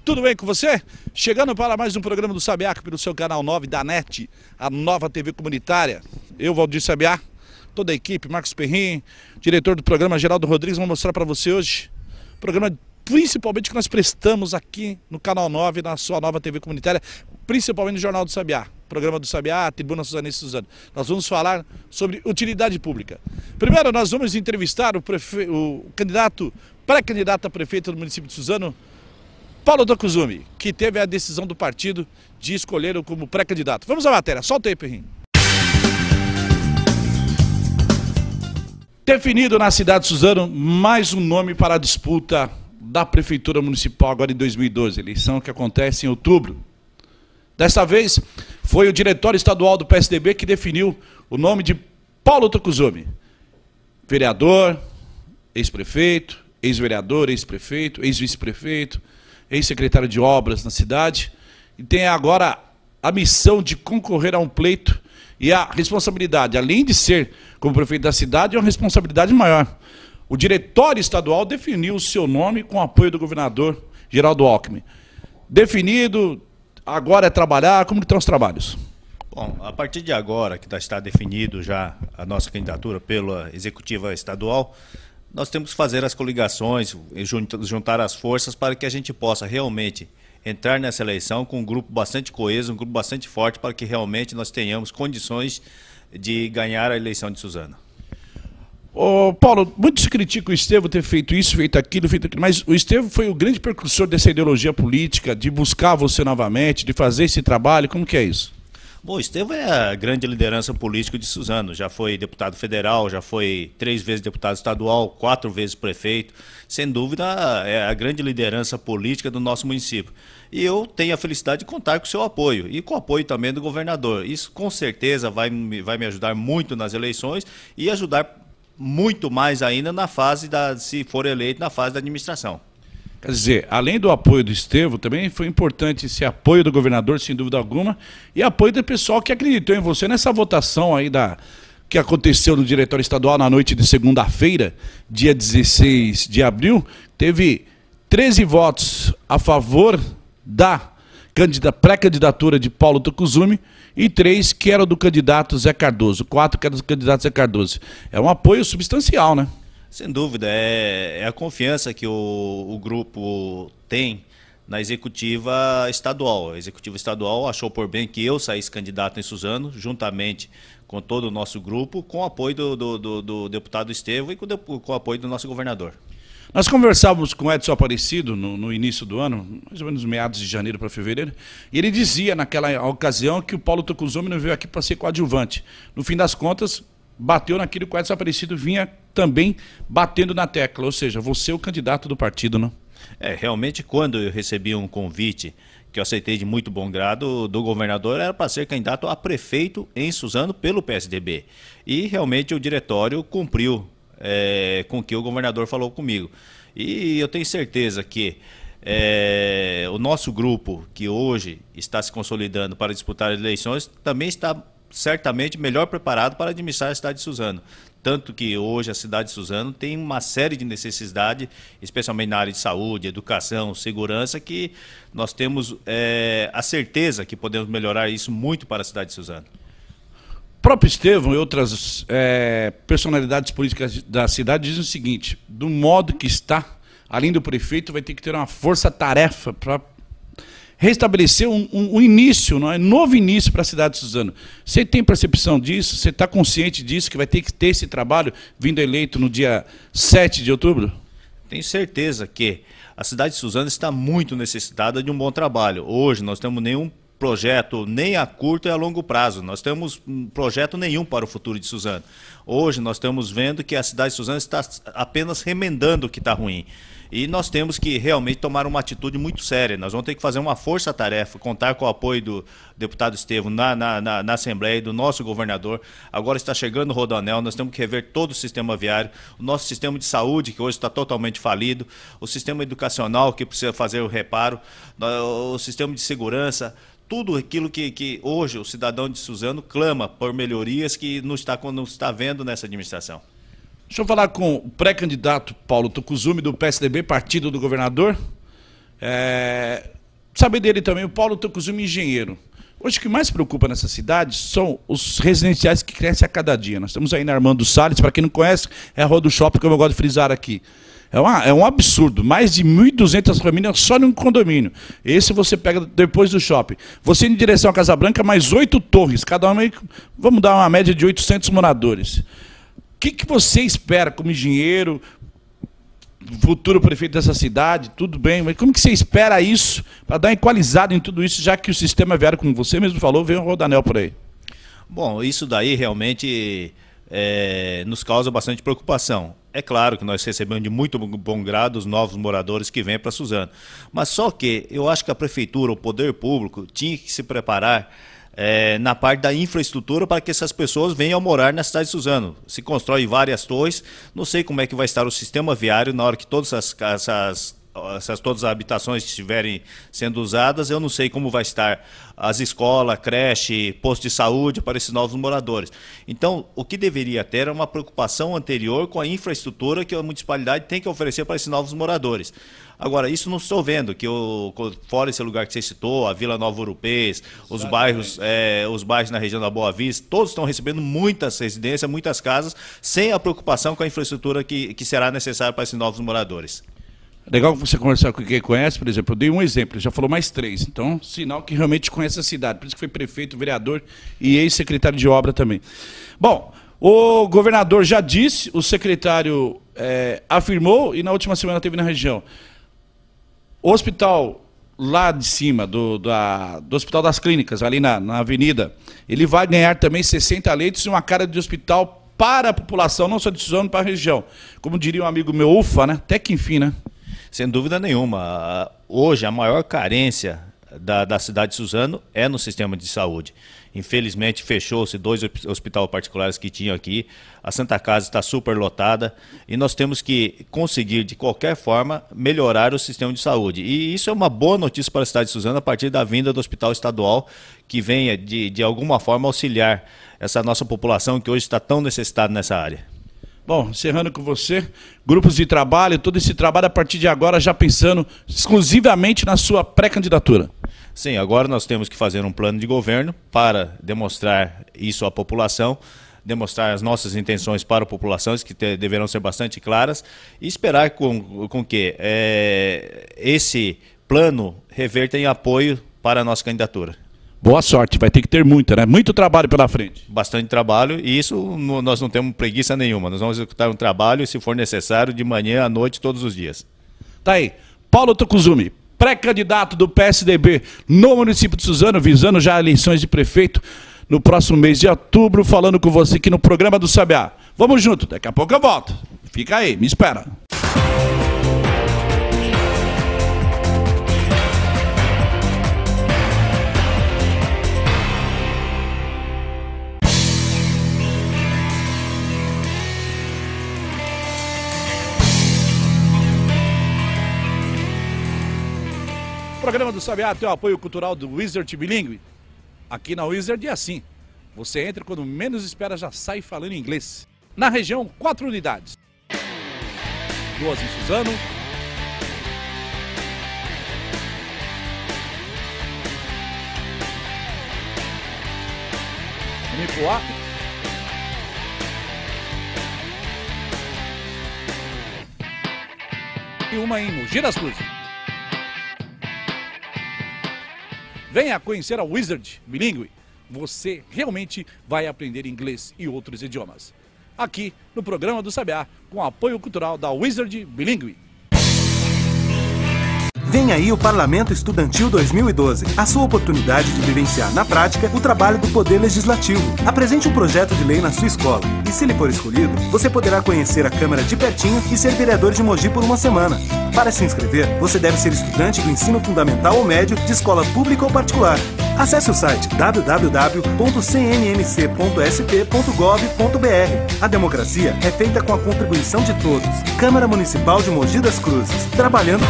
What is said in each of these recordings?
Tudo bem com você? Chegando para mais um programa do Sabiá, pelo seu canal 9 da NET, a nova TV comunitária. Eu, Valdir Sabiá, toda a equipe, Marcos Perrin, diretor do programa Geraldo Rodrigues, vou mostrar para você hoje o programa principalmente que nós prestamos aqui no canal 9, na sua nova TV comunitária, principalmente no Jornal do Sabiá, programa do Sabiá, a Tribuna Suzanense Suzano. Nós vamos falar sobre utilidade pública. Primeiro, nós vamos entrevistar o pré-candidato a prefeito do município de Suzano, Paulo Tokuzumi, que teve a decisão do partido de escolhê-lo como pré-candidato. Vamos à matéria, solta aí, Perrin. Definido na cidade de Suzano mais um nome para a disputa da Prefeitura Municipal agora em 2012, eleição que acontece em outubro. Desta vez, foi o diretório estadual do PSDB que definiu o nome de Paulo Tokuzumi. Vereador, ex-prefeito, ex-vereador, ex-prefeito, ex-vice-prefeito, ex-secretário de obras na cidade, e tem agora a missão de concorrer a um pleito e a responsabilidade, além de ser como prefeito da cidade, é uma responsabilidade maior. O diretório estadual definiu o seu nome com o apoio do governador Geraldo Alckmin. Definido, agora é trabalhar, como que estão os trabalhos? Bom, a partir de agora, que está definido já a nossa candidatura pela executiva estadual, nós temos que fazer as coligações, juntar as forças para que a gente possa realmente entrar nessa eleição com um grupo bastante coeso, um grupo bastante forte, para que realmente nós tenhamos condições de ganhar a eleição de Suzano. Ô, Paulo, muitos criticam o Estevão ter feito isso, feito aquilo, mas o Estevão foi o grande precursor dessa ideologia política, de buscar você novamente, de fazer esse trabalho, como que é isso? Bom, o Estevão é a grande liderança política de Suzano, já foi deputado federal, já foi 3 vezes deputado estadual, 4 vezes prefeito, sem dúvida é a grande liderança política do nosso município. E eu tenho a felicidade de contar com o seu apoio e com o apoio também do governador. Isso com certeza vai me ajudar muito nas eleições e ajudar muito mais ainda na fase se for eleito, na fase da administração. Quer dizer, além do apoio do Estevão, também foi importante esse apoio do governador, sem dúvida alguma, e apoio do pessoal que acreditou em você nessa votação aí que aconteceu no Diretório Estadual na noite de segunda-feira, dia 16 de abril, teve 13 votos a favor da pré-candidatura de Paulo Tokuzumi e 3 que eram do candidato Zé Cardoso, 4 que eram do candidato Zé Cardoso. É um apoio substancial, né? Sem dúvida, é a confiança que o grupo tem na executiva estadual. A executiva estadual achou por bem que eu saísse candidato em Suzano, juntamente com todo o nosso grupo, com o apoio do deputado Estevão e com o apoio do nosso governador. Nós conversávamos com o Edson Aparecido no início do ano, mais ou menos meados de janeiro para fevereiro, e ele dizia naquela ocasião que o Paulo Tokuzumi não veio aqui para ser coadjuvante. No fim das contas, bateu naquilo que o Edson Aparecido vinha também batendo na tecla, ou seja, você é o candidato do partido, não? Realmente, quando eu recebi um convite, que eu aceitei de muito bom grado, do governador, era para ser candidato a prefeito em Suzano pelo PSDB. E realmente o diretório cumpriu com o que o governador falou comigo. E eu tenho certeza que o nosso grupo, que hoje está se consolidando para disputar as eleições, também está certamente melhor preparado para administrar a cidade de Suzano. Tanto que hoje a cidade de Suzano tem uma série de necessidades, especialmente na área de saúde, educação, segurança, que nós temos a certeza que podemos melhorar isso muito para a cidade de Suzano. O próprio Estevão e outras personalidades políticas da cidade dizem o seguinte: do modo que está, além do prefeito, vai ter que ter uma força-tarefa para restabelecer um início, um novo início para a cidade de Suzano. Você tem percepção disso? Você está consciente disso, que vai ter que ter esse trabalho vindo eleito no dia 7 de outubro? Tenho certeza que a cidade de Suzano está muito necessitada de um bom trabalho. Hoje nós temos nenhum projeto, nem a curto e a longo prazo. Nós temos um projeto nenhum para o futuro de Suzano. Hoje nós estamos vendo que a cidade de Suzano está apenas remendando o que está ruim. E nós temos que realmente tomar uma atitude muito séria. Nós vamos ter que fazer uma força-tarefa, contar com o apoio do deputado Estevão na Assembleia e do nosso governador. Agora está chegando o Rodoanel, nós temos que rever todo o sistema viário, o nosso sistema de saúde, que hoje está totalmente falido, o sistema educacional, que precisa fazer o reparo, o sistema de segurança, tudo aquilo que hoje o cidadão de Suzano clama por melhorias que não está vendo nessa administração. Deixa eu falar com o pré-candidato Paulo Tokuzumi, do PSDB, partido do governador. Saber dele também, o Paulo Tokuzumi, engenheiro. Hoje o que mais preocupa nessa cidade são os residenciais que crescem a cada dia. Nós estamos aí na Armando Salles, para quem não conhece, é a Rua do Shopping, como eu gosto de frisar aqui. É um absurdo, mais de 1.200 famílias só num condomínio. Esse você pega depois do shopping. Você indo em direção à Casa Branca, mais 8 torres, cada uma, vamos dar uma média de 800 moradores. O que você espera como engenheiro, futuro prefeito dessa cidade, tudo bem, mas como que você espera isso para dar equalizado em tudo isso, já que o sistema viário, como você mesmo falou, veio um rodanel por aí? Bom, isso daí realmente nos causa bastante preocupação. É claro que nós recebemos de muito bom grado os novos moradores que vêm para Suzano, mas só que eu acho que a prefeitura, o poder público, tinha que se preparar na parte da infraestrutura para que essas pessoas venham morar na cidade de Suzano. Se constrói várias torres, não sei como é que vai estar o sistema viário na hora que todas todas as habitações estiverem sendo usadas, eu não sei como vai estar as escolas, creche, posto de saúde para esses novos moradores. Então, o que deveria ter é uma preocupação anterior com a infraestrutura que a municipalidade tem que oferecer para esses novos moradores. Agora, isso não estou vendo, que fora esse lugar que você citou, a Vila Nova Urupês, os bairros na região da Boa Vista, todos estão recebendo muitas residências, muitas casas, sem a preocupação com a infraestrutura que será necessária para esses novos moradores. Legal você conversar com quem conhece, por exemplo, eu dei um exemplo, ele já falou mais 3, então sinal que realmente conhece a cidade, por isso que foi prefeito, vereador e ex-secretário de obra também. Bom, o governador já disse, o secretário afirmou e na última semana teve na região. O hospital lá de cima, do Hospital das Clínicas, ali na avenida, ele vai ganhar também 60 leitos e uma cara de hospital para a população, não só de Suzano, para a região. Como diria um amigo meu, ufa, né? Até que enfim, né? Sem dúvida nenhuma. Hoje, a maior carência da cidade de Suzano é no sistema de saúde. Infelizmente, fechou-se 2 hospitais particulares que tinham aqui. A Santa Casa está super lotada e nós temos que conseguir, de qualquer forma, melhorar o sistema de saúde. E isso é uma boa notícia para a cidade de Suzano a partir da vinda do hospital estadual, que venha, de alguma forma, auxiliar essa nossa população que hoje está tão necessitada nessa área. Bom, encerrando com você, grupos de trabalho, todo esse trabalho a partir de agora já pensando exclusivamente na sua pré-candidatura. Sim, agora nós temos que fazer um plano de governo para demonstrar isso à população, demonstrar as nossas intenções para a população, que deverão ser bastante claras, e esperar com que esse plano reverta em apoio para a nossa candidatura. Boa sorte, vai ter que ter muita, né? Muito trabalho pela frente. Bastante trabalho e isso nós não temos preguiça nenhuma. Nós vamos executar um trabalho, se for necessário, de manhã à noite, todos os dias. Tá aí, Paulo Tokuzumi, pré-candidato do PSDB no município de Suzano, visando já eleições de prefeito no próximo mês de outubro, falando com você aqui no programa do Sabiá. Vamos junto, daqui a pouco eu volto. Fica aí, me espera. O programa do Sabiá tem o apoio cultural do Wizard Bilingue. Aqui na Wizard é assim. Você entra quando menos espera, já sai falando inglês. Na região, 4 unidades. 2 em Suzano. Em Ipuá. E uma em Mogi das Cruzes. Venha conhecer a Wizard Bilingue. Você realmente vai aprender inglês e outros idiomas. Aqui no programa do Sabiá, com apoio cultural da Wizard Bilingue. Vem aí o Parlamento Estudantil 2012, a sua oportunidade de vivenciar na prática o trabalho do Poder Legislativo. Apresente um projeto de lei na sua escola e, se lhe for escolhido, você poderá conhecer a Câmara de pertinho e ser vereador de Mogi por uma semana. Para se inscrever, você deve ser estudante do ensino fundamental ou médio de escola pública ou particular. Acesse o site www.cnmc.sp.gov.br. A democracia é feita com a contribuição de todos. Câmara Municipal de Mogi das Cruzes. Trabalhando...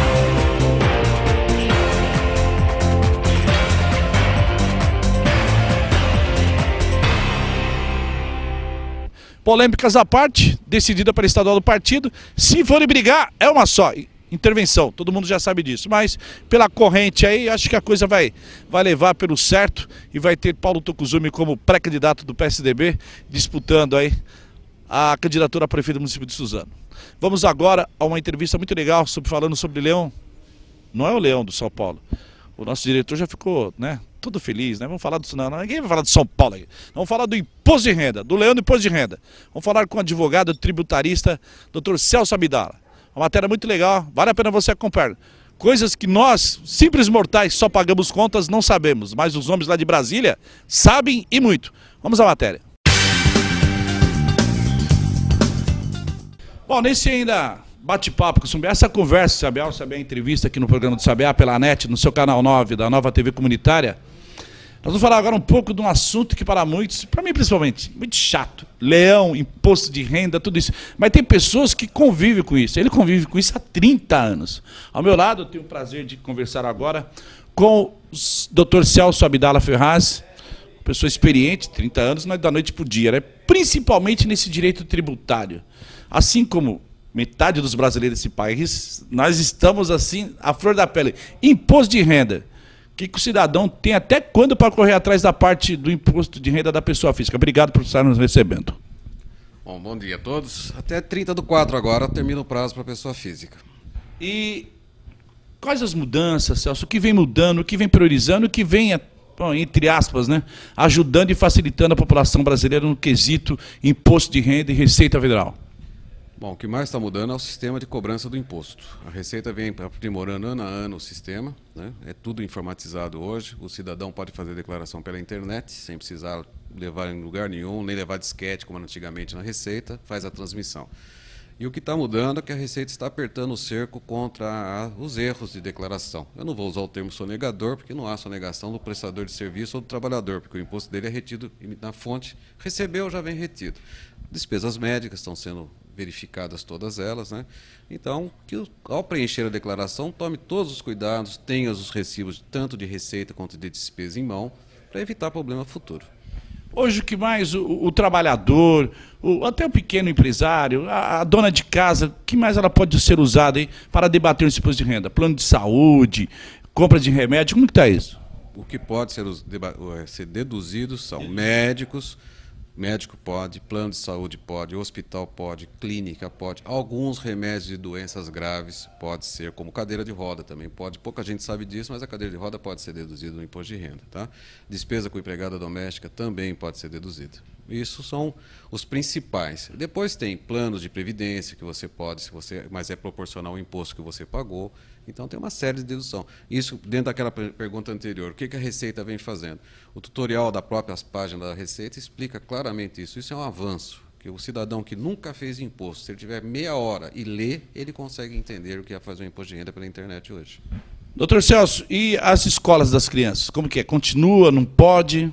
Polêmicas à parte, decidida pela estadual do partido. Se forem brigar, é uma só. intervenção, todo mundo já sabe disso, mas pela corrente aí, acho que a coisa vai levar pelo certo e vai ter Paulo Tokuzumi como pré-candidato do PSDB, disputando aí a candidatura a prefeito do município de Suzano. Vamos agora a uma entrevista muito legal falando sobre Leão. Não é o Leão do São Paulo. O nosso diretor já ficou, né, todo feliz, né? Vamos falar disso, não, ninguém vai falar de São Paulo aí. Vamos falar do imposto de renda, do Leão do imposto de renda. Vamos falar com o advogado tributarista, Dr. Celso Abdala. Uma matéria muito legal, vale a pena você acompanhar. Coisas que nós, simples mortais, só pagamos contas, não sabemos, mas os homens lá de Brasília sabem e muito. Vamos à matéria. Bom, nesse ainda bate-papo com o Sabiá, essa conversa, Sabiá, a entrevista aqui no programa do Sabiá, pela NET, no seu canal 9 da Nova TV Comunitária, nós vamos falar agora um pouco de um assunto que para muitos, para mim principalmente, muito chato. Leão, imposto de renda, tudo isso. Mas tem pessoas que convivem com isso. Ele convive com isso há 30 anos. Ao meu lado, eu tenho o prazer de conversar agora com o Dr. Celso Abdala Ferraz, pessoa experiente, 30 anos, não é da noite para o dia, né? Principalmente nesse direito tributário. Assim como metade dos brasileiros desse país, nós estamos assim, à flor da pele. Imposto de renda. Que o cidadão tem até quando para correr atrás da parte do imposto de renda da pessoa física. Obrigado por estar nos recebendo. Bom dia a todos. Até 30/4 agora termina o prazo para a pessoa física. E quais as mudanças, Celso? O que vem mudando, o que vem priorizando, o que vem, entre aspas, né, ajudando e facilitando a população brasileira no quesito imposto de renda e Receita Federal? Bom, o que mais está mudando é o sistema de cobrança do imposto. A Receita vem aprimorando ano a ano o sistema, né? É tudo informatizado hoje. O cidadão pode fazer declaração pela internet, sem precisar levar em lugar nenhum, nem levar disquete, como antigamente na Receita, faz a transmissão. E o que está mudando é que a Receita está apertando o cerco contra os erros de declaração. Eu não vou usar o termo sonegador, porque não há sonegação do prestador de serviço ou do trabalhador, porque o imposto dele é retido na fonte, recebeu, já vem retido. Despesas médicas estão sendo verificadas todas elas, né? Então, que ao preencher a declaração, tome todos os cuidados, tenha os recibos tanto de receita quanto de despesa em mão, para evitar problema futuro. Hoje o que mais o trabalhador, até o pequeno empresário, a dona de casa, o que mais ela pode ser usada aí para debater esse imposto de renda? Plano de saúde, compra de remédio, como que está isso? O que pode ser deduzido são médicos. Médico pode, plano de saúde pode, hospital pode, clínica pode, alguns remédios de doenças graves pode ser, como cadeira de roda também pode, pouca gente sabe disso, mas a cadeira de roda pode ser deduzida no imposto de renda, tá? Despesa com empregada doméstica também pode ser deduzida. Isso são os principais. Depois tem planos de previdência que você pode, mas é proporcional ao imposto que você pagou. Então tem uma série de dedução. Isso dentro daquela pergunta anterior, o que a Receita vem fazendo? O tutorial da própria página da Receita explica claramente isso. Isso é um avanço, que o cidadão que nunca fez imposto, se ele tiver meia hora e ler, ele consegue entender o que é fazer um imposto de renda pela internet hoje. Doutor Celso, e as escolas das crianças? Como que é? Continua, não pode?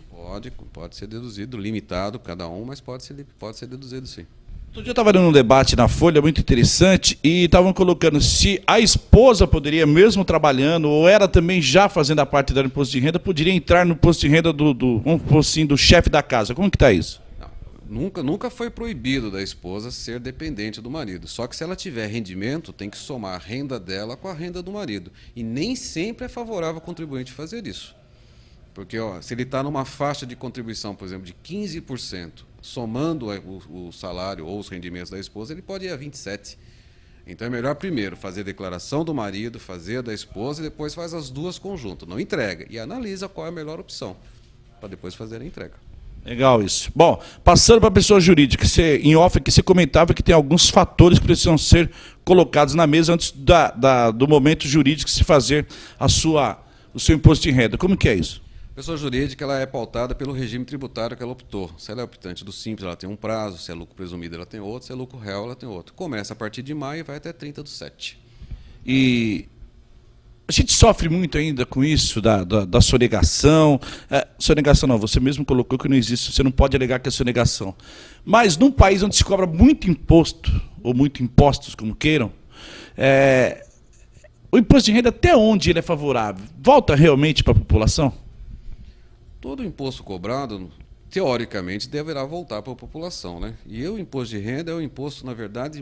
Pode ser deduzido, limitado cada um, mas pode ser deduzido sim. Outro dia eu estava num debate na Folha muito interessante e estavam colocando se a esposa poderia, mesmo trabalhando, ou era também já fazendo a parte do imposto de renda, poderia entrar no imposto de renda do chefe da casa. Como que está isso? Nunca foi proibido da esposa ser dependente do marido. Só que se ela tiver rendimento, tem que somar a renda dela com a renda do marido. E nem sempre é favorável ao contribuinte fazer isso. Porque se ele está numa faixa de contribuição, por exemplo, de 15%, somando o salário ou os rendimentos da esposa, ele pode ir a 27%. Então é melhor primeiro fazer a declaração do marido, fazer a da esposa e depois faz as duas conjuntas. Não entrega e analisa qual é a melhor opção, para depois fazer a entrega. Legal isso. Bom, passando para a pessoa jurídica, em off que você comentava que tem alguns fatores que precisam ser colocados na mesa antes do momento jurídico de se fazer o seu imposto de renda. Como que é isso? A pessoa jurídica ela é pautada pelo regime tributário que ela optou. Se ela é optante do Simples, ela tem um prazo, se é lucro presumido, ela tem outro, se é lucro real, ela tem outro. Começa a partir de maio e vai até 30/7. E a gente sofre muito ainda com isso, da sonegação. Sonegação não, você mesmo colocou que não existe, você não pode alegar que é sonegação. Mas num país onde se cobra muito imposto, ou muito impostos, como queiram, o imposto de renda, até onde ele é favorável? Volta realmente para a população? Todo imposto cobrado teoricamente, deverá voltar para a população, né? E o imposto de renda é o imposto, na verdade,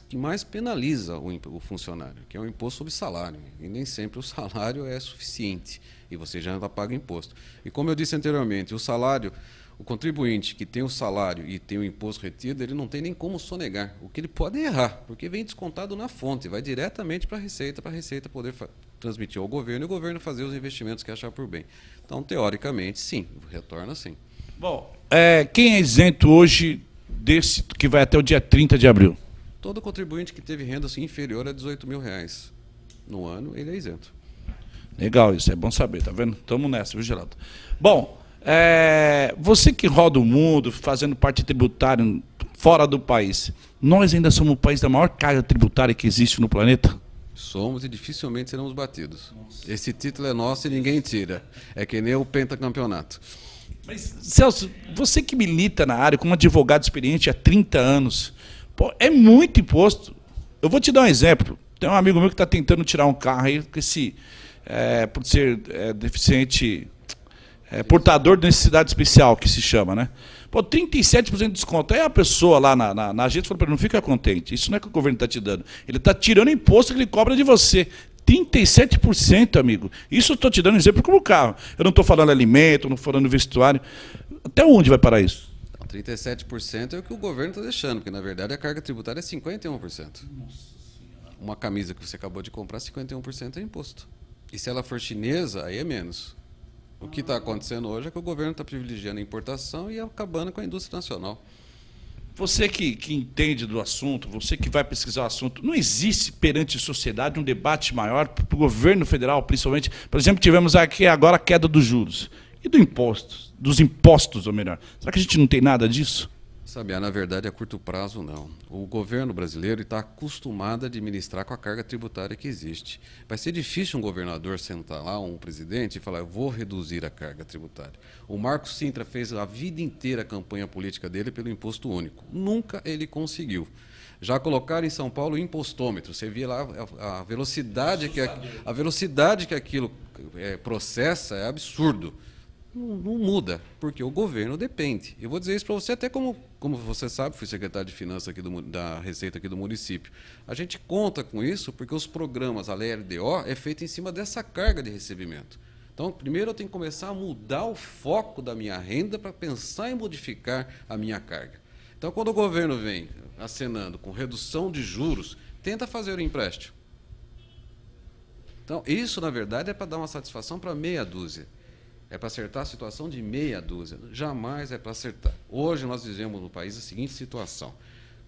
que mais penaliza o funcionário, que é o imposto sobre salário. E nem sempre o salário é suficiente, e você já ainda paga imposto. E como eu disse anteriormente, o contribuinte que tem o salário e tem o imposto retido, ele não tem nem como sonegar. O que ele pode errar, porque vem descontado na fonte, vai diretamente para a Receita poder transmitir ao governo e o governo fazer os investimentos que achar por bem. Então, teoricamente, sim, retorna sim. Bom, quem é isento hoje desse que vai até o dia 30 de abril? Todo contribuinte que teve renda assim, inferior a R$18 mil no ano, ele é isento. Legal, isso é bom saber, tá vendo? Estamos nessa, viu, Geraldo? Bom, você que roda o mundo, fazendo parte tributária fora do país, nós ainda somos o país da maior carga tributária que existe no planeta? Somos e dificilmente seremos batidos. Nossa. Esse título é nosso e ninguém tira. É que nem o pentacampeonato. Mas, Celso, você que milita na área, como advogado experiente há 30 anos, pô, é muito imposto. Eu vou te dar um exemplo. Tem um amigo meu que está tentando tirar um carro aí, por ser deficiente, portador de necessidade especial, que se chama, né? Pô, 37% de desconto. Aí a pessoa lá na agência falou para ele, não fica contente, isso não é que o governo está te dando. Ele está tirando o imposto que ele cobra de você. 37%, amigo. Isso eu estou te dando exemplo como carro. Eu não estou falando alimento, não estou falando vestuário. Até onde vai parar isso? 37% é o que o governo está deixando, porque na verdade a carga tributária é 51%. Uma camisa que você acabou de comprar, 51% é imposto. E se ela for chinesa, aí é menos. O que está acontecendo hoje é que o governo está privilegiando a importação e acabando com a indústria nacional. Você que entende do assunto, você que vai pesquisar o assunto, não existe perante a sociedade um debate maior para o governo federal, principalmente? Por exemplo, tivemos aqui agora a queda dos juros e dos impostos, ou melhor. Será que a gente não tem nada disso? Sabiá, na verdade, a curto prazo, não. O governo brasileiro está acostumado a administrar com a carga tributária que existe. Vai ser difícil um governador sentar lá, um presidente, e falar, eu vou reduzir a carga tributária. O Marcos Cintra fez a vida inteira a campanha política dele pelo imposto único. Nunca ele conseguiu. Já colocaram em São Paulo o impostômetro. Você via lá a velocidade que aquilo processa, é absurdo. Não muda, porque o governo depende. Eu vou dizer isso para você, até como você sabe, fui secretário de Finanças aqui da Receita aqui do município. A gente conta com isso porque os programas, a Lei LDO, é feita em cima dessa carga de recebimento. Então, primeiro eu tenho que começar a mudar o foco da minha renda para pensar em modificar a minha carga. Então, quando o governo vem acenando com redução de juros, tenta fazer o empréstimo. Então, isso, na verdade, é para dar uma satisfação para meia dúzia. É para acertar a situação de meia dúzia. Jamais é para acertar. Hoje nós vivemos no país a seguinte situação.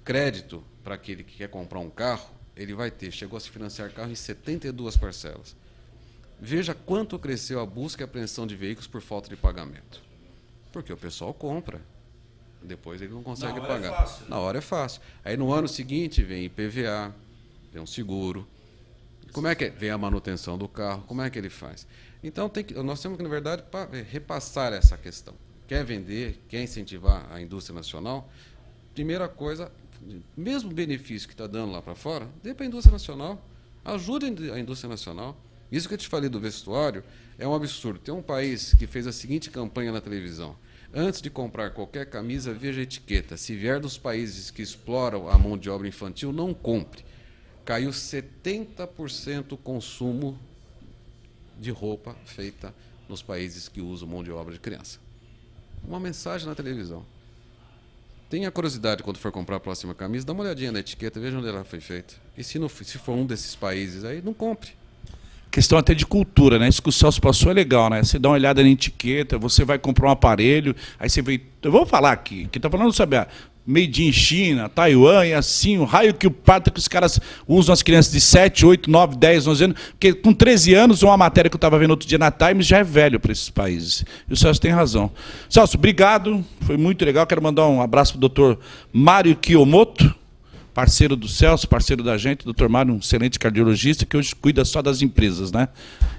Crédito para aquele que quer comprar um carro, ele vai ter, chegou a se financiar carro em 72 parcelas. Veja quanto cresceu a busca e apreensão de veículos por falta de pagamento. Porque o pessoal compra, depois ele não consegue pagar. É fácil. Na hora é fácil. Aí no ano seguinte vem IPVA, vem um seguro. Como é que é? Vem a manutenção do carro, como é que ele faz? Então, nós temos que, na verdade, repassar essa questão. Quer vender, quer incentivar a indústria nacional? Primeira coisa, mesmo o benefício que está dando lá para fora, dê para a indústria nacional, ajude a indústria nacional. Isso que eu te falei do vestuário é um absurdo. Tem um país que fez a seguinte campanha na televisão. Antes de comprar qualquer camisa, veja a etiqueta. Se vier dos países que exploram a mão de obra infantil, não compre. Caiu 70% o consumo de roupa feita nos países que usam mão de obra de criança. Uma mensagem na televisão. Tenha curiosidade quando for comprar a próxima camisa, dá uma olhadinha na etiqueta, veja onde ela foi feita. E se for um desses países aí, não compre. Questão até de cultura, né? Isso que o Celso passou é legal, né? Você dá uma olhada na etiqueta, você vai comprar um aparelho, aí você vê... Eu vou falar aqui, que tá falando, sabe, made in China, Taiwan, e assim, o raio que o parto que os caras usam as crianças de 7, 8, 9, 10, 11 anos, porque com 13 anos, uma matéria que eu estava vendo outro dia na Times já é velho para esses países. E o Celso tem razão. Celso, obrigado, foi muito legal. Quero mandar um abraço para o doutor Mário Kiyomoto, parceiro do Celso, parceiro da gente, doutor Mário, um excelente cardiologista, que hoje cuida só das empresas, né?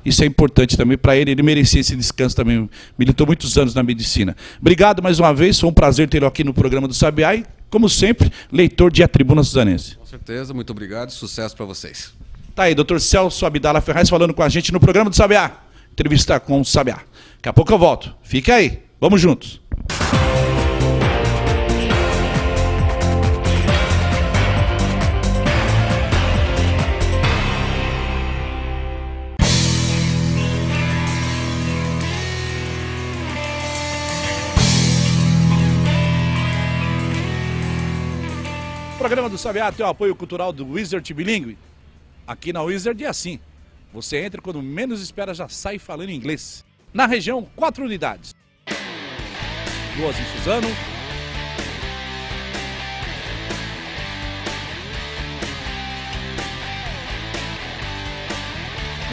Isso é importante também para ele merecia esse descanso também, militou muitos anos na medicina. Obrigado mais uma vez, foi um prazer tê-lo aqui no programa do Sabiá e, como sempre, leitor de A Tribuna Suzanense. Com certeza, muito obrigado, sucesso para vocês. Tá aí, doutor Celso Abdala Ferraz falando com a gente no programa do Sabiá, entrevista com o Sabiá. Daqui a pouco eu volto, fica aí, vamos juntos. O programa do Sabiá tem o apoio cultural do Wizard Bilingue. Aqui na Wizard é assim. Você entra quando menos espera, já sai falando inglês. Na região, 4 unidades. 2 em Suzano.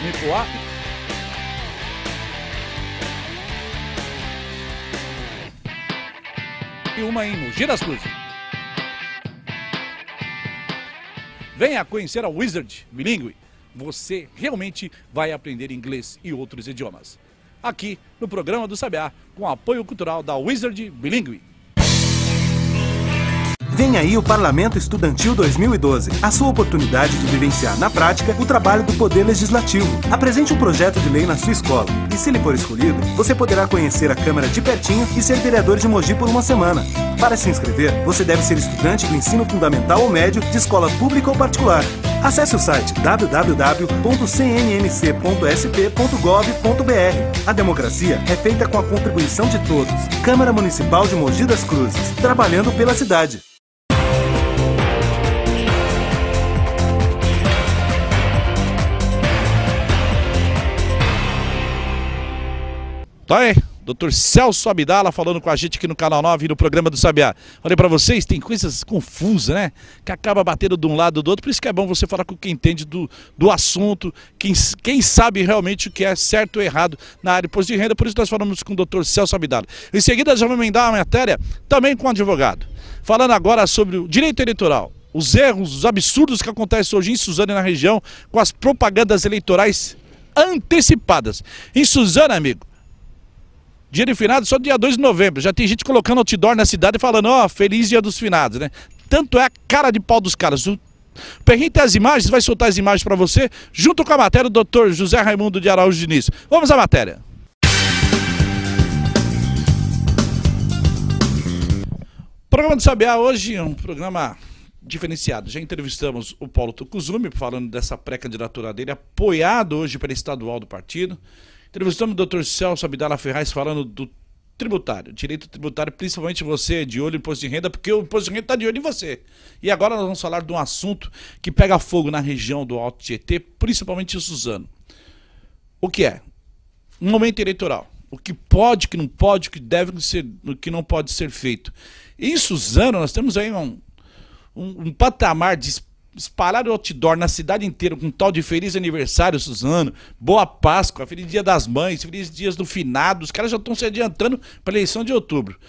Em Ipuá. E uma em Mogi das Cruzes. Venha conhecer a Wizard Bilingue. Você realmente vai aprender inglês e outros idiomas. Aqui no programa do Sabiá, com apoio cultural da Wizard Bilingue. Vem aí o Parlamento Estudantil 2012, a sua oportunidade de vivenciar na prática o trabalho do Poder Legislativo. Apresente um projeto de lei na sua escola e, se ele for escolhido, você poderá conhecer a Câmara de pertinho e ser vereador de Mogi por uma semana. Para se inscrever, você deve ser estudante do ensino fundamental ou médio de escola pública ou particular. Acesse o site www.cnmc.sp.gov.br. A democracia é feita com a contribuição de todos. Câmara Municipal de Mogi das Cruzes, trabalhando pela cidade. Tá aí, Dr. Celso Abdala falando com a gente aqui no Canal 9 no programa do Sabiá. Olha pra vocês, tem coisas confusas, né? Que acaba batendo de um lado ou do outro, por isso que é bom você falar com quem entende do assunto, quem sabe realmente o que é certo ou errado na área de imposto de renda, por isso nós falamos com o Dr. Celso Abdala. Em seguida já vamos emendar uma matéria também com o advogado, falando agora sobre o direito eleitoral, os erros, os absurdos que acontecem hoje em Suzano e na região com as propagandas eleitorais antecipadas. Em Suzano, amigo, dia de finados só dia 2 de novembro. Já tem gente colocando outdoor na cidade e falando, ó, feliz dia dos finados, né? Tanto é a cara de pau dos caras. O Perrinho tem as imagens, vai soltar as imagens para você, junto com a matéria do Dr. José Raimundo de Araújo Diniz. Vamos à matéria. O programa do Sabiá hoje é um programa diferenciado. Já entrevistamos o Paulo Tucuzumi, falando dessa pré-candidatura dele, apoiado hoje pela estadual do partido. Entrevistamos o Dr. Celso Abdala Ferraz falando do tributário, direito tributário, principalmente você de olho no imposto de renda, porque o imposto de renda está de olho em você. E agora nós vamos falar de um assunto que pega fogo na região do Alto Tietê, principalmente em Suzano. O que é? Um momento eleitoral. O que pode, o que não pode, o que deve ser, o que não pode ser feito. Em Suzano nós temos aí um patamar de espalhar o outdoor na cidade inteira com um tal de feliz aniversário, Suzano, boa Páscoa, feliz dia das mães, feliz dias do finado, os caras já estão se adiantando para a eleição de outubro.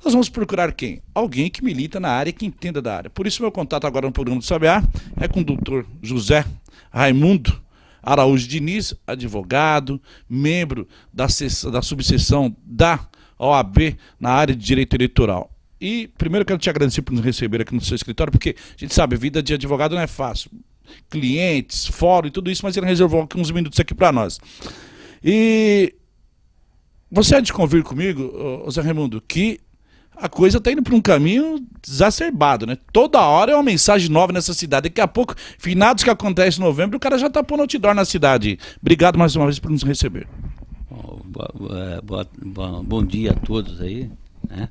Nós vamos procurar quem? Alguém que milita na área, que entenda da área. Por isso meu contato agora no programa do Sabiá é com o Dr. José Raimundo Araújo Diniz, advogado, membro da subseção da OAB na área de direito eleitoral. E primeiro eu quero te agradecer por nos receber aqui no seu escritório, porque a gente sabe, a vida de advogado não é fácil. Clientes, fórum e tudo isso, mas ele reservou aqui uns minutos aqui para nós. E você há de convir comigo, Zé Raimundo, que a coisa está indo para um caminho exacerbado, né? Toda hora é uma mensagem nova nessa cidade. Daqui a pouco, finados que acontece em novembro, o cara já está pondo outdoor na cidade. Obrigado mais uma vez por nos receber. Bom dia a todos aí, né?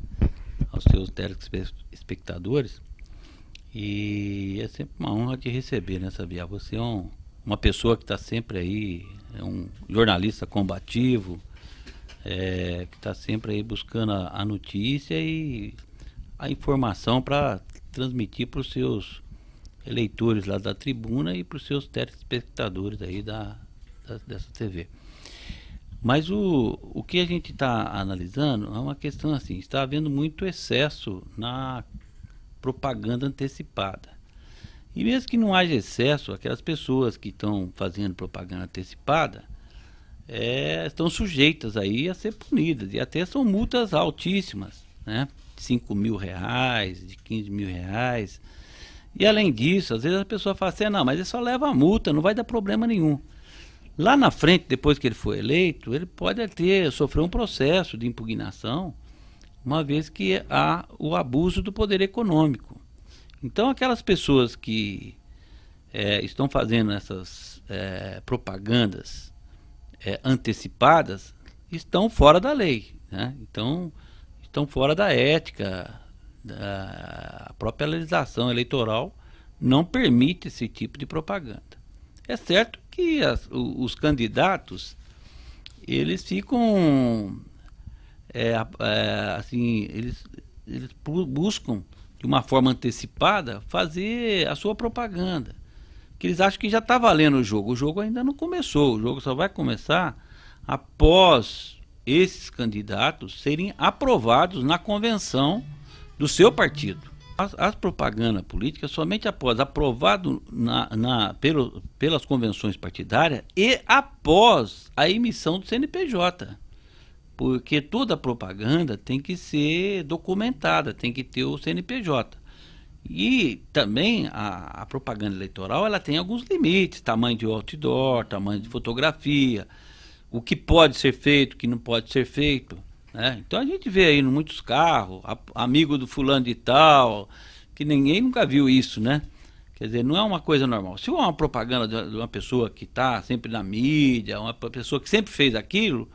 Aos seus telespectadores, e é sempre uma honra te receber, né, Sabiá? Você é uma pessoa que está sempre aí, é um jornalista combativo, que está sempre aí buscando a notícia e a informação para transmitir para os seus eleitores lá da tribuna e para os seus telespectadores aí dessa TV. Mas o que a gente está analisando é uma questão assim, está havendo muito excesso na propaganda antecipada. E mesmo que não haja excesso, aquelas pessoas que estão fazendo propaganda antecipada estão sujeitas aí a ser punidas, e até são multas altíssimas, né? De R$5.000, de R$15.000. E além disso, às vezes a pessoa fala assim, não, mas ele só leva a multa, não vai dar problema nenhum. Lá na frente, depois que ele for eleito, ele pode sofrer um processo de impugnação uma vez que há o abuso do poder econômico. Então, aquelas pessoas que estão fazendo essas propagandas antecipadas estão fora da lei, né? Então, estão fora da ética, a própria legislação eleitoral não permite esse tipo de propaganda. É certo que os candidatos, eles ficam, assim, eles buscam de uma forma antecipada fazer a sua propaganda, que eles acham que já está valendo o jogo ainda não começou, o jogo só vai começar após esses candidatos serem aprovados na convenção do seu partido. As propagandas políticas somente após aprovado pelas convenções partidárias e após a emissão do CNPJ. Porque toda propaganda tem que ser documentada, tem que ter o CNPJ. E também a propaganda eleitoral ela tem alguns limites, tamanho de outdoor, tamanho de fotografia, o que pode ser feito, o que não pode ser feito, né? Então a gente vê aí muitos carros, amigo do fulano de tal, que ninguém nunca viu isso, né? Quer dizer, não é uma coisa normal. Se é uma propaganda de uma pessoa que está sempre na mídia, uma pessoa que sempre fez aquilo,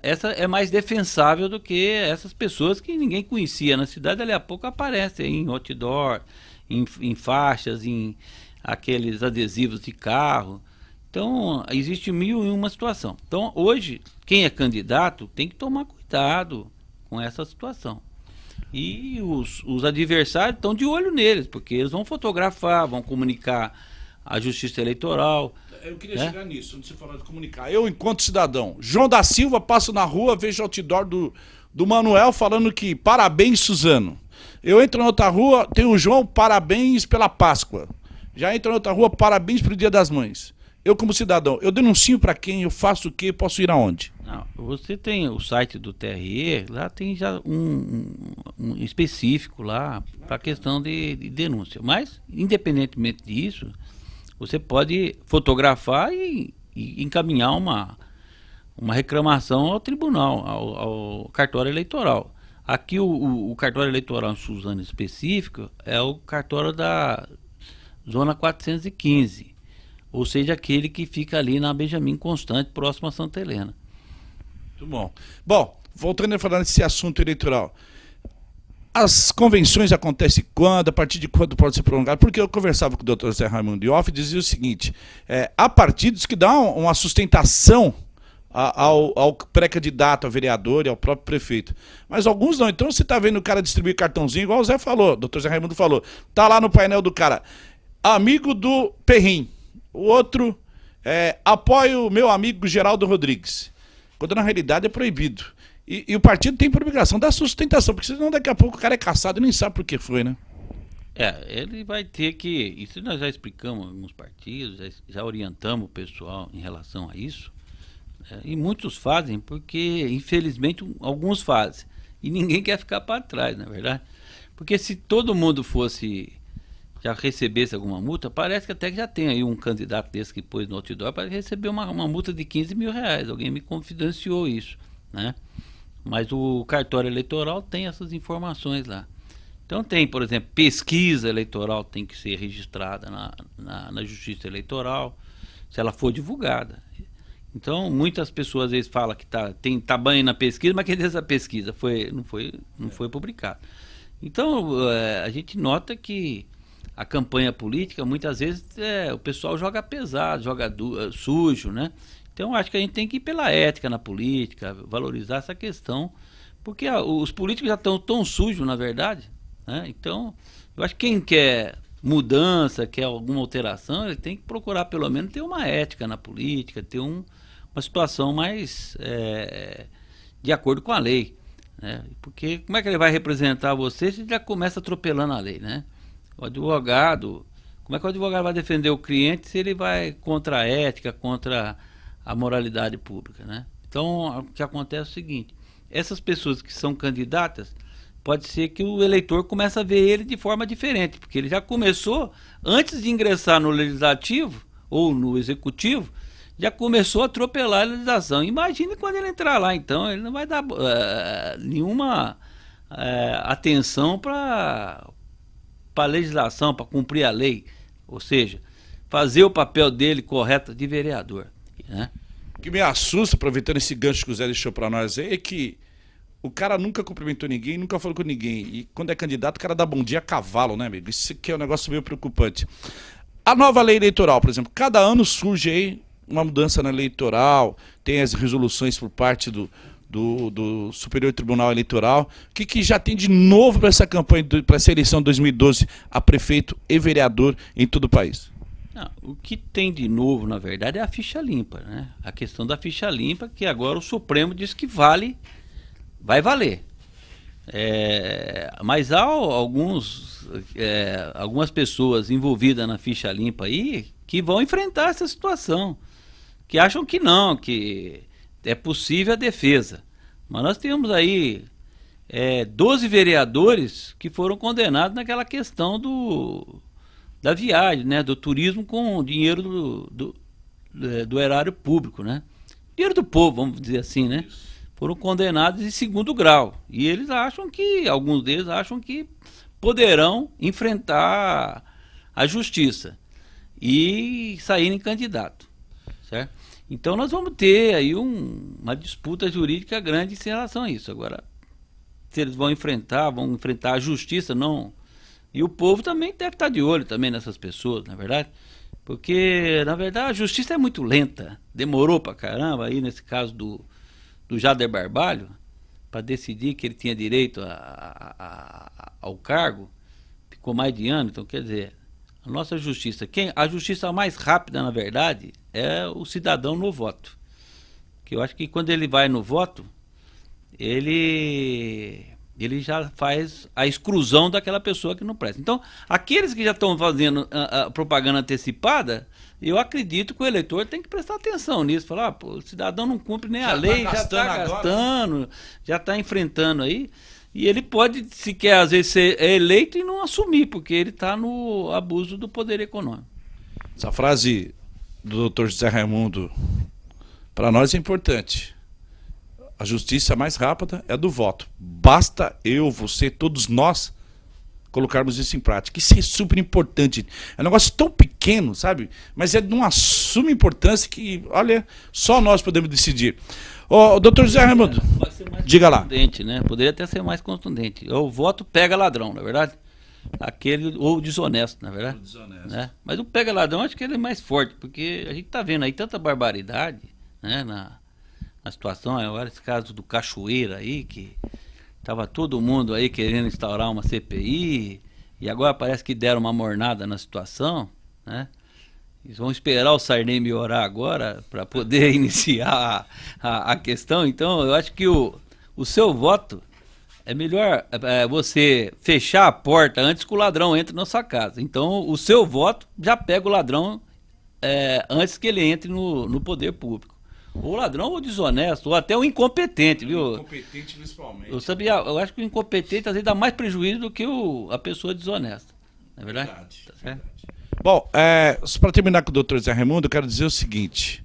essa é mais defensável do que essas pessoas que ninguém conhecia na cidade, dali a pouco aparecem em outdoor, em faixas, em aqueles adesivos de carro. Então, existe 1001 situação. Então, hoje, quem é candidato tem que tomar cuidado com essa situação. E os adversários estão de olho neles, porque eles vão fotografar, vão comunicar à Justiça Eleitoral. Eu queria chegar nisso, onde você falou de comunicar. Eu, enquanto cidadão, João da Silva, passo na rua, vejo outdoor do Manuel falando que parabéns, Suzano. Eu entro na outra rua, tem o João, parabéns pela Páscoa. Já entro na outra rua, parabéns pelo Dia das Mães. Eu, como cidadão, eu denuncio para quem, eu faço o quê, posso ir aonde? Não, você tem o site do TRE, lá tem já um específico lá para a questão de denúncia. Mas, independentemente disso, você pode fotografar e encaminhar uma reclamação ao tribunal, ao cartório eleitoral. Aqui o cartório eleitoral em Suzano específico é o cartório da Zona 415, ou seja, aquele que fica ali na Benjamin Constante, próximo a Santa Helena. Muito bom. Bom, voltando a falar desse assunto eleitoral, as convenções acontecem quando, a partir de quando pode ser prolongado? Porque eu conversava com o Dr. Zé Raimundo Ioff e dizia o seguinte, há partidos que dão uma sustentação ao pré-candidato, ao vereador e ao próprio prefeito. Mas alguns não. Então você está vendo o cara distribuir cartãozinho, igual o Zé falou, o Dr. Zé Raimundo falou, tá lá no painel do cara, amigo do Perrim, o outro apoia o meu amigo Geraldo Rodrigues, quando na realidade é proibido. E o partido tem por obrigação dar sustentação, porque senão daqui a pouco o cara é caçado e nem sabe por que foi, né? Ele vai ter que... Isso nós já explicamos em alguns partidos, já orientamos o pessoal em relação a isso. E muitos fazem porque, infelizmente, alguns fazem. E ninguém quer ficar para trás, não é verdade? Porque se todo mundo já recebesse alguma multa, parece que até que já tem aí um candidato desse que pôs no outdoor para receber uma multa de 15 mil reais. Alguém me confidenciou isso, né? Mas o cartório eleitoral tem essas informações lá. Então tem, por exemplo, pesquisa eleitoral tem que ser registrada na Justiça Eleitoral, se ela for divulgada. Então, muitas pessoas às vezes falam que tem tamanho na pesquisa, mas cadê essa pesquisa? Não foi publicada. Então, a gente nota que a campanha política, muitas vezes, o pessoal joga pesado, joga sujo, né? Então, acho que a gente tem que ir pela ética na política, valorizar essa questão, porque os políticos já estão tão sujos, na verdade, né? Então, eu acho que quem quer mudança, quer alguma alteração, ele tem que procurar, pelo menos, ter uma ética na política, ter uma situação mais de acordo com a lei, né? Porque como é que ele vai representar você se ele já começa atropelando a lei, né? O advogado, como é que o advogado vai defender o cliente se ele vai contra a ética, contra a moralidade pública, né? Então, o que acontece é o seguinte, essas pessoas que são candidatas, pode ser que o eleitor comece a ver ele de forma diferente, porque ele já começou, antes de ingressar no legislativo ou no executivo, já começou a atropelar a legislação. Imagine quando ele entrar lá, então, ele não vai dar nenhuma atenção para a legislação, para cumprir a lei, ou seja, fazer o papel dele correto de vereador, né? O que me assusta, aproveitando esse gancho que o Zé deixou para nós, é que o cara nunca cumprimentou ninguém, nunca falou com ninguém. E quando é candidato, o cara dá bom dia a cavalo, né, amigo? Isso aqui é um negócio meio preocupante. A nova lei eleitoral, por exemplo, cada ano surge aí uma mudança na lei eleitoral, tem as resoluções por parte do Superior Tribunal Eleitoral. O que já tem de novo para essa campanha, para essa eleição de 2012, a prefeito e vereador em todo o país? Não, o que tem de novo, na verdade, é a ficha limpa, né? A questão da ficha limpa, que agora o Supremo diz que vai valer. Mas há algumas pessoas envolvidas na ficha limpa aí que vão enfrentar essa situação, que acham que não, que é possível a defesa. Mas nós temos aí 12 vereadores que foram condenados naquela questão da viagem, né, do turismo com dinheiro do erário público, né? Dinheiro do povo, vamos dizer assim, né? Foram condenados em segundo grau. E eles acham alguns deles acham que poderão enfrentar a justiça e saírem candidato, certo? Então nós vamos ter aí uma disputa jurídica grande em relação a isso. Agora, se eles vão enfrentar a justiça, não. E o povo também deve estar de olho também nessas pessoas, não é verdade? Porque, na verdade, a justiça é muito lenta. Demorou pra caramba aí, nesse caso do Jader Barbalho, para decidir que ele tinha direito ao cargo. Ficou mais de ano, então quer dizer, a nossa justiça, a justiça mais rápida, na verdade, é o cidadão no voto. Que eu acho que quando ele vai no voto, ele já faz a exclusão daquela pessoa que não presta. Então, aqueles que já estão fazendo a propaganda antecipada, eu acredito que o eleitor tem que prestar atenção nisso. Falar, pô, o cidadão não cumpre nem a lei, já está gastando, já está enfrentando aí. E ele pode, se quer, às vezes, ser eleito e não assumir, porque ele está no abuso do poder econômico. Essa frase do Dr. José Raimundo, para nós é importante. A justiça mais rápida é a do voto. Basta eu, você, todos nós colocarmos isso em prática. Isso é super importante. É um negócio tão pequeno, sabe? Mas é de uma suma importância que, olha, só nós podemos decidir. Ô, doutor José Raimundo, diga lá. Né? Poderia até ser mais contundente. O voto pega ladrão, não é verdade? Aquele, ou desonesto, na verdade. Né? Mas o pega ladrão, acho que ele é mais forte, porque a gente está vendo aí tanta barbaridade, né, na situação. Agora esse caso do Cachoeira aí, que estava todo mundo aí querendo instaurar uma CPI, e agora parece que deram uma mornada na situação, né? Eles vão esperar o Sarney melhorar agora para poder iniciar a questão. Então eu acho que o seu voto é melhor você fechar a porta antes que o ladrão entre na sua casa. Então o seu voto já pega o ladrão antes que ele entre no poder público. Ou ladrão ou desonesto, ou até o incompetente, viu? Incompetente principalmente. Eu acho que o incompetente às vezes dá mais prejuízo do que a pessoa desonesta. Não é verdade? Verdade, Tá certo? verdade. Bom, para terminar com o doutor Zé Raimundo, eu quero dizer o seguinte.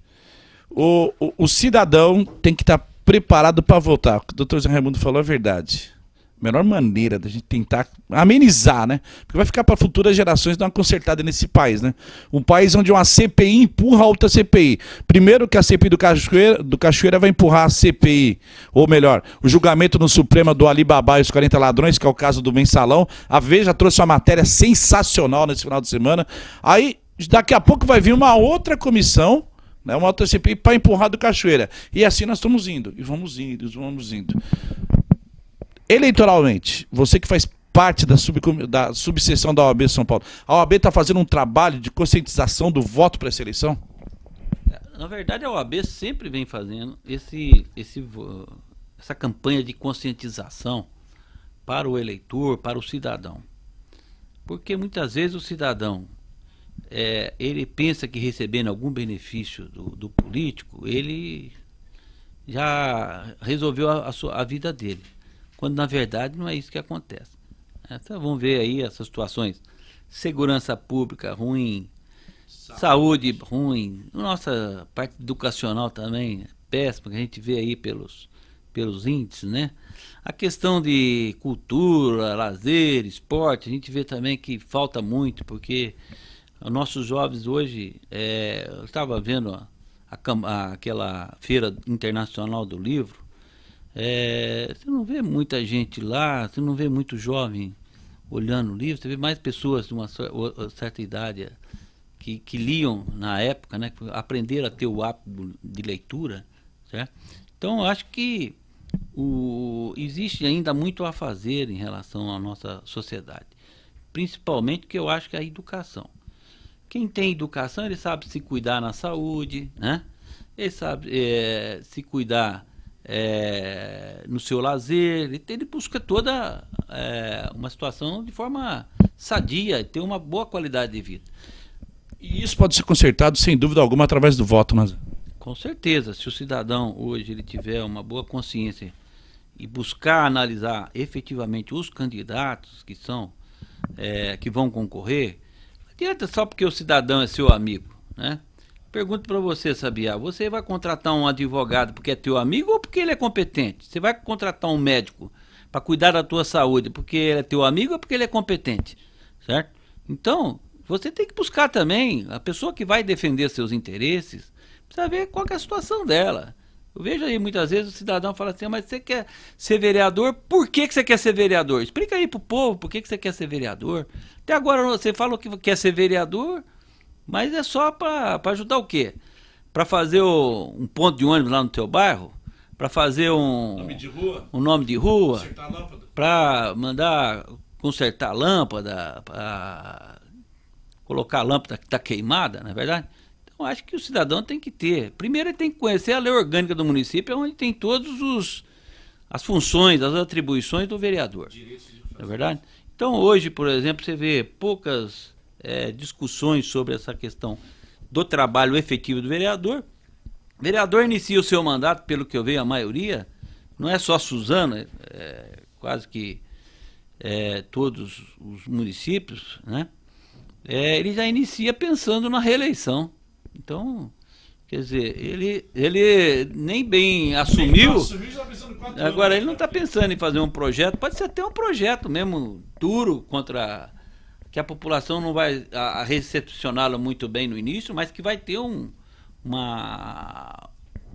O cidadão tem que estar preparado para votar. O que o doutor Zé Raimundo falou é verdade. A melhor maneira da gente tentar amenizar, né? Porque vai ficar para futuras gerações dar uma consertada nesse país, né? Um país onde uma CPI empurra outra CPI. Primeiro que a CPI do Cachoeira vai empurrar a CPI, ou melhor, o julgamento no Supremo do Alibaba e os 40 ladrões, que é o caso do Mensalão. A Veja trouxe uma matéria sensacional nesse final de semana. Aí, daqui a pouco vai vir uma outra comissão, né, uma outra CPI para empurrar do Cachoeira. E assim nós estamos indo, e vamos indo, vamos indo. Eleitoralmente, você que faz parte da subseção da OAB São Paulo, a OAB está fazendo um trabalho de conscientização do voto para essa eleição? Na verdade, a OAB sempre vem fazendo essa campanha de conscientização para o eleitor, para o cidadão. Porque muitas vezes o cidadão, ele pensa que recebendo algum benefício do político, ele já resolveu a vida dele. Quando na verdade não é isso que acontece. Então vamos ver aí essas situações. Segurança pública ruim, Saúde ruim, nossa parte educacional também é péssima, que a gente vê aí pelos índices, né? A questão de cultura, lazer, esporte, a gente vê também que falta muito, porque os nossos jovens hoje, eu estava vendo aquela feira internacional do livro, você não vê muita gente lá, você não vê muito jovem olhando o livro, você vê mais pessoas de uma certa idade que liam na época, né, aprenderam a ter o hábito de leitura, certo? Então, eu acho que existe ainda muito a fazer em relação à nossa sociedade, principalmente que eu acho que é a educação. Quem tem educação, ele sabe se cuidar na saúde, né? Ele sabe se cuidar no seu lazer, ele busca toda uma situação de forma sadia, ter uma boa qualidade de vida. E isso pode ser consertado, sem dúvida alguma, através do voto, né? Com certeza, se o cidadão hoje ele tiver uma boa consciência e buscar analisar efetivamente os candidatos que vão concorrer, não adianta só porque o cidadão é seu amigo, né? Pergunto para você, Sabiá, você vai contratar um advogado porque é teu amigo ou porque ele é competente? Você vai contratar um médico para cuidar da tua saúde porque ele é teu amigo ou porque ele é competente, certo? Então, você tem que buscar também a pessoa que vai defender seus interesses, precisa ver qual que é a situação dela. Eu vejo aí muitas vezes o cidadão fala assim, mas você quer ser vereador, por que você quer ser vereador? Explica aí pro povo por que você quer ser vereador. Até agora você falou que quer ser vereador, mas é só para ajudar o quê? Para fazer um ponto de ônibus lá no teu bairro? Para fazer um nome de rua? Para mandar consertar a lâmpada, para colocar a lâmpada que está queimada, não é verdade? Então, acho que o cidadão tem que ter. Primeiro, ele tem que conhecer a lei orgânica do município, onde tem todas as funções, as atribuições do vereador. Não é verdade? Então, hoje, por exemplo, você vê poucas discussões sobre essa questão do trabalho efetivo do vereador. O vereador inicia o seu mandato, pelo que eu vejo, a maioria, não é só Suzano, quase que todos os municípios, né? Ele já inicia pensando na reeleição. Então, quer dizer, ele nem bem assumiu, agora ele não está pensando em fazer um projeto, pode ser até um projeto mesmo duro, que a população não vai recepcioná-lo muito bem no início, mas que vai ter um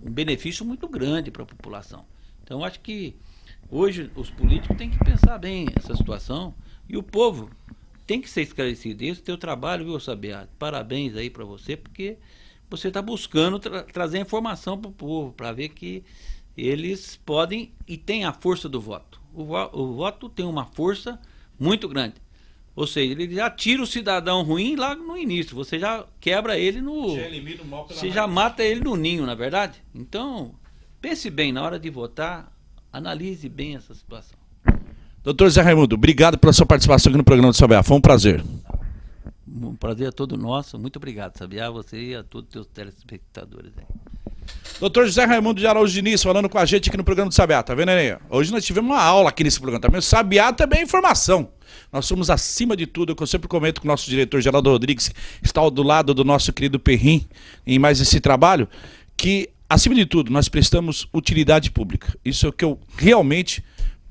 benefício muito grande para a população. Então, acho que hoje os políticos têm que pensar bem essa situação e o povo tem que ser esclarecido. Esse teu trabalho, viu, Sabiá? Parabéns aí para você, porque você está buscando trazer informação para o povo, para ver que eles podem e têm a força do voto. O voto tem uma força muito grande. Ou seja, ele já tira o cidadão ruim lá no início. Você já quebra ele você já mata ele no ninho, na verdade? Então, pense bem, na hora de votar, analise bem essa situação. Doutor Zé Raimundo, obrigado pela sua participação aqui no programa do Sabiá. Foi um prazer. Um prazer é todo nosso. Muito obrigado, Sabiá, você e a todos os teus telespectadores aí. Doutor José Raimundo de Araújo Diniz falando com a gente aqui no programa do Sabiá, tá vendo aí? Hoje nós tivemos uma aula aqui nesse programa, tá vendo? Sabiá também é informação. Nós somos acima de tudo, que eu sempre comento com o nosso diretor Geraldo Rodrigues, que está do lado do nosso querido Perrim, em mais esse trabalho, que acima de tudo nós prestamos utilidade pública. Isso é o que eu realmente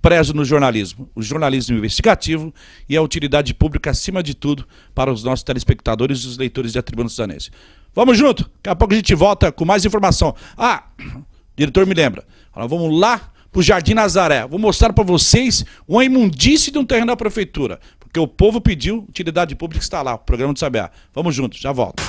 prezo no jornalismo, o jornalismo investigativo e a utilidade pública acima de tudo para os nossos telespectadores e os leitores da Tribuna Suzanense. Vamos junto, daqui a pouco a gente volta com mais informação. O diretor me lembra, vamos lá para o Jardim Nazaré, vou mostrar para vocês uma imundície de um terreno da prefeitura, porque o povo pediu, utilidade pública está lá, o programa do Sabiá. Vamos junto, já volto.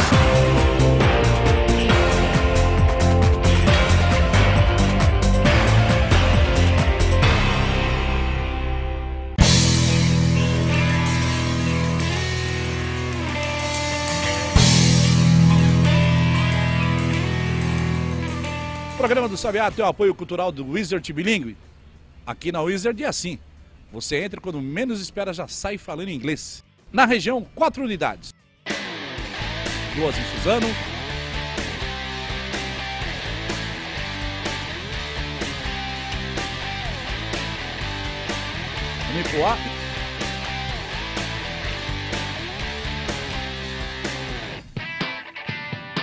O programa do Sabiá tem o apoio cultural do Wizard Bilingue. Aqui na Wizard é assim. Você entra quando menos espera, já sai falando inglês. Na região, 4 unidades. 2 em Suzano. Em Ipuá.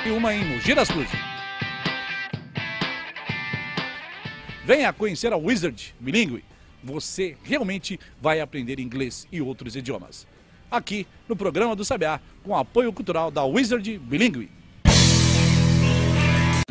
e uma em Mogi das Cruzes. Venha conhecer a Wizard Bilíngue. Você realmente vai aprender inglês e outros idiomas. Aqui no programa do Sabiá, com apoio cultural da Wizard Bilíngue.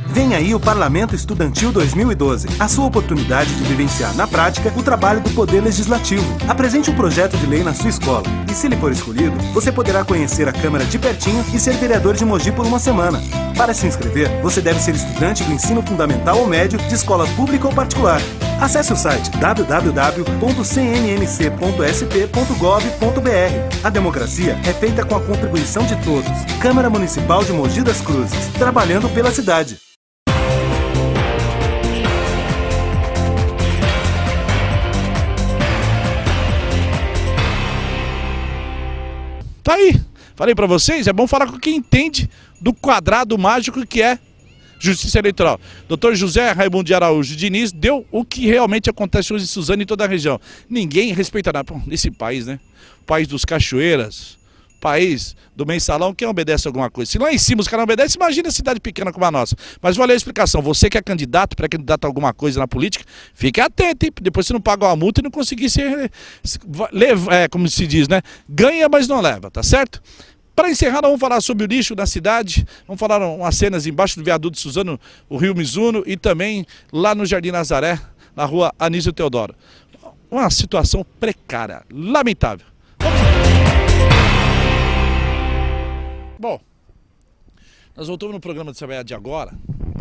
Vem aí o Parlamento Estudantil 2012, a sua oportunidade de vivenciar na prática o trabalho do Poder Legislativo. Apresente um projeto de lei na sua escola e, se ele for escolhido, você poderá conhecer a Câmara de pertinho e ser vereador de Mogi por uma semana. Para se inscrever, você deve ser estudante do ensino fundamental ou médio de escola pública ou particular. Acesse o site www.cnmc.sp.gov.br. A democracia é feita com a contribuição de todos. Câmara Municipal de Mogi das Cruzes, trabalhando pela cidade. Tá aí, falei pra vocês, é bom falar com quem entende do quadrado mágico que é Justiça Eleitoral. Dr. José Raimundo de Araújo Diniz deu o que realmente acontece hoje em Suzano e em toda a região. Ninguém respeita nada. Pô, nesse país, né? País dos cachoeiras, país do mensalão, quem obedece alguma coisa? Se lá em cima os caras não obedecem, imagina a cidade pequena como a nossa. Mas valeu a explicação. Você que é candidato, pré-candidato a alguma coisa na política, fique atento, hein? Depois você não paga uma multa e não conseguir ser... como se diz, né? Ganha, mas não leva, tá certo? Para encerrar, nós vamos falar sobre o lixo da cidade, vamos falar umas cenas embaixo do viaduto de Suzano, o Rio Mizuno, e também lá no Jardim Nazaré, na rua Anísio Teodoro. Uma situação precária, lamentável. Bom, nós voltamos no programa de Sabiá de agora,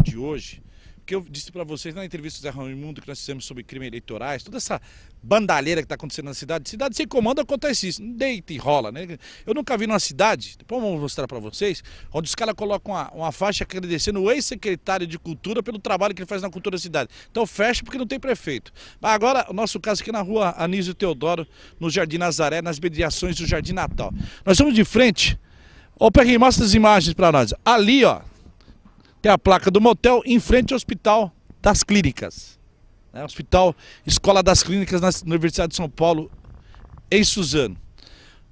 de hoje, porque eu disse para vocês na entrevista do Zé Raimundo que nós fizemos sobre crimes eleitorais, toda essa bandalheira que está acontecendo na cidade. Cidade sem comando acontece isso, deita e rola, né? Eu nunca vi numa cidade, depois eu vou mostrar para vocês, onde os caras colocam uma faixa agradecendo o ex-secretário de Cultura pelo trabalho que ele faz na cultura da cidade. Então fecha porque não tem prefeito. Mas agora, o nosso caso aqui na rua Anísio Teodoro, no Jardim Nazaré, nas mediações do Jardim Natal. Nós estamos de frente. Ô, Perrinho, mostra as imagens para nós. Ali, ó, tem a placa do motel em frente ao Hospital das Clínicas. Hospital Escola das Clínicas na Universidade de São Paulo, em Suzano.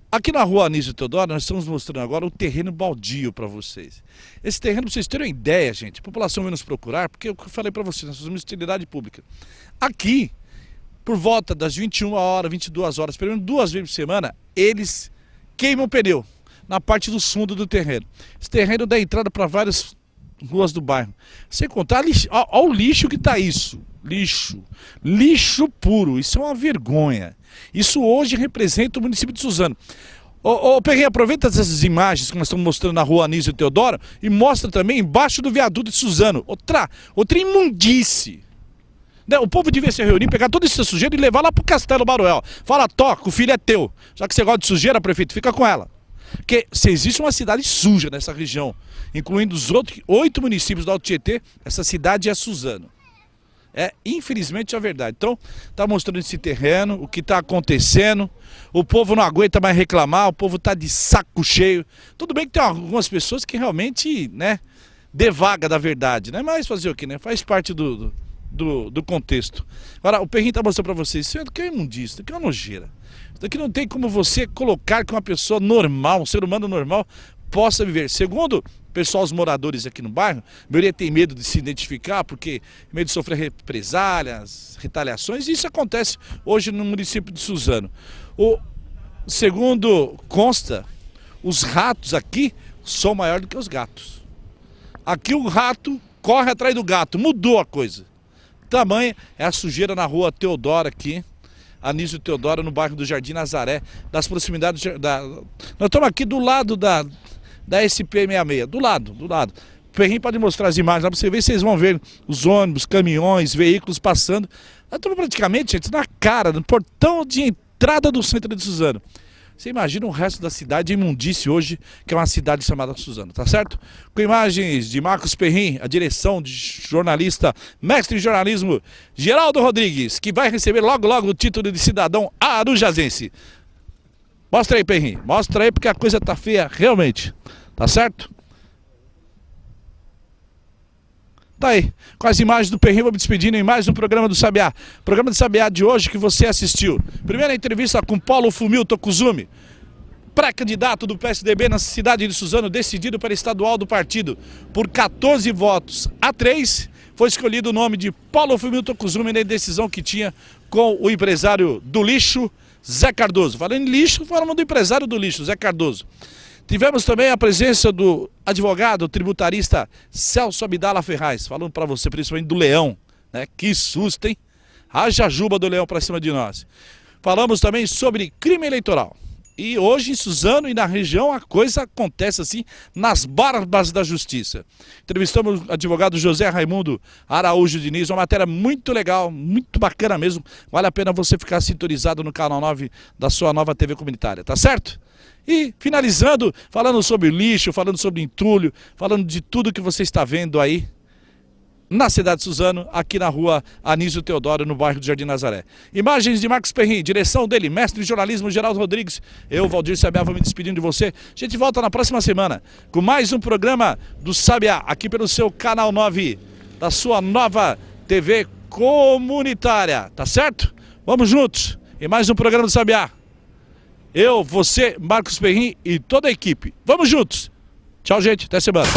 Aqui na rua Anísio Teodoro, nós estamos mostrando agora o terreno baldio para vocês. Esse terreno, para vocês terem uma ideia, gente, a população vem nos procurar, porque eu falei para vocês, nós fazemos utilidade pública. Aqui, por volta das 21 horas, 22 horas, pelo menos 2 vezes por semana, eles queimam o pneu na parte do fundo do terreno. Esse terreno dá entrada para várias ruas do bairro. Sem contar, olha o lixo que está isso. Lixo puro. Isso é uma vergonha. Isso hoje representa o município de Suzano. Ô Perrinho, aproveita essas imagens que nós estamos mostrando na rua Anísio Teodoro e mostra também embaixo do viaduto de Suzano. Outra imundice. O povo devia se reunir, pegar toda essa sujeira e levar lá pro Castelo Baruel. Fala, toca, o filho é teu. Já que você gosta de sujeira, prefeito, fica com ela. Porque se existe uma cidade suja nessa região, incluindo os outros 8 municípios do Alto Tietê, essa cidade é Suzano. É, infelizmente, a verdade. Então, está mostrando esse terreno, o que está acontecendo, o povo não aguenta mais reclamar, o povo está de saco cheio. Tudo bem que tem algumas pessoas que realmente, né, devaga da verdade, né? Mas fazer o quê, né? Faz parte do contexto. Agora, o Perrinho está mostrando para vocês, isso aqui é imundício, isso aqui é uma nojeira. Isso daqui não tem como você colocar que uma pessoa normal, um ser humano normal, possa viver. Segundo o pessoal, os moradores aqui no bairro, a maioria tem medo de se identificar, porque medo de sofrer represálias, retaliações, e isso acontece hoje no município de Suzano. Segundo consta, os ratos aqui são maiores do que os gatos. Aqui o rato corre atrás do gato, mudou a coisa. Tamanha é a sujeira na rua Teodoro aqui, Anísio Teodoro, no bairro do Jardim Nazaré, das proximidades nós estamos aqui do lado da SP66, do lado. O Perrinho pode mostrar as imagens lá para você ver, vocês vão ver os ônibus, caminhões, veículos passando. Nós estamos praticamente, gente, na cara, no portão de entrada do centro de Suzano. Você imagina o resto da cidade imundície hoje, que é uma cidade chamada Suzano, tá certo? Com imagens de Marcos Perrin, a direção de jornalista, mestre de jornalismo, Geraldo Rodrigues, que vai receber logo o título de cidadão arujazense. Mostra aí, Perrin, mostra aí, porque a coisa tá feia realmente, tá certo? Tá aí, com as imagens do Perrinho, vou me despedindo em mais um programa do Sabiá. Programa do Sabiá de hoje que você assistiu. Primeira entrevista com Paulo Fumil Tokuzumi. pré-candidato do PSDB na cidade de Suzano, decidido pela estadual do partido por 14 votos a 3, foi escolhido o nome de Paulo Fumilton Kuzumi na decisão que tinha com o empresário do lixo, Zé Cardoso. Falando em lixo, falamos do empresário do lixo, Zé Cardoso. Tivemos também a presença do advogado tributarista Celso Abdala Ferraz, falando para você principalmente do Leão, né? Que susto, hein? Haja juba do Leão para cima de nós. Falamos também sobre crime eleitoral. E hoje em Suzano e na região a coisa acontece assim nas barbas da justiça. Entrevistamos o advogado José Raimundo Araújo Diniz, uma matéria muito legal, muito bacana mesmo. Vale a pena você ficar sintonizado no canal 9 da sua nova TV comunitária, tá certo? E finalizando, falando sobre lixo, falando sobre entulho, falando de tudo que você está vendo aí na cidade de Suzano, aqui na rua Anísio Teodoro, no bairro do Jardim Nazaré. Imagens de Marcos Perrin, direção dele, mestre de jornalismo Geraldo Rodrigues. Eu, Valdir Sabiá, vou me despedindo de você. A gente volta na próxima semana com mais um programa do Sabiá, aqui pelo seu canal 9, da sua nova TV comunitária, tá certo? Vamos juntos em mais um programa do Sabiá. Eu, você, Marcos Perrin e toda a equipe. Vamos juntos. Tchau, gente. Até semana.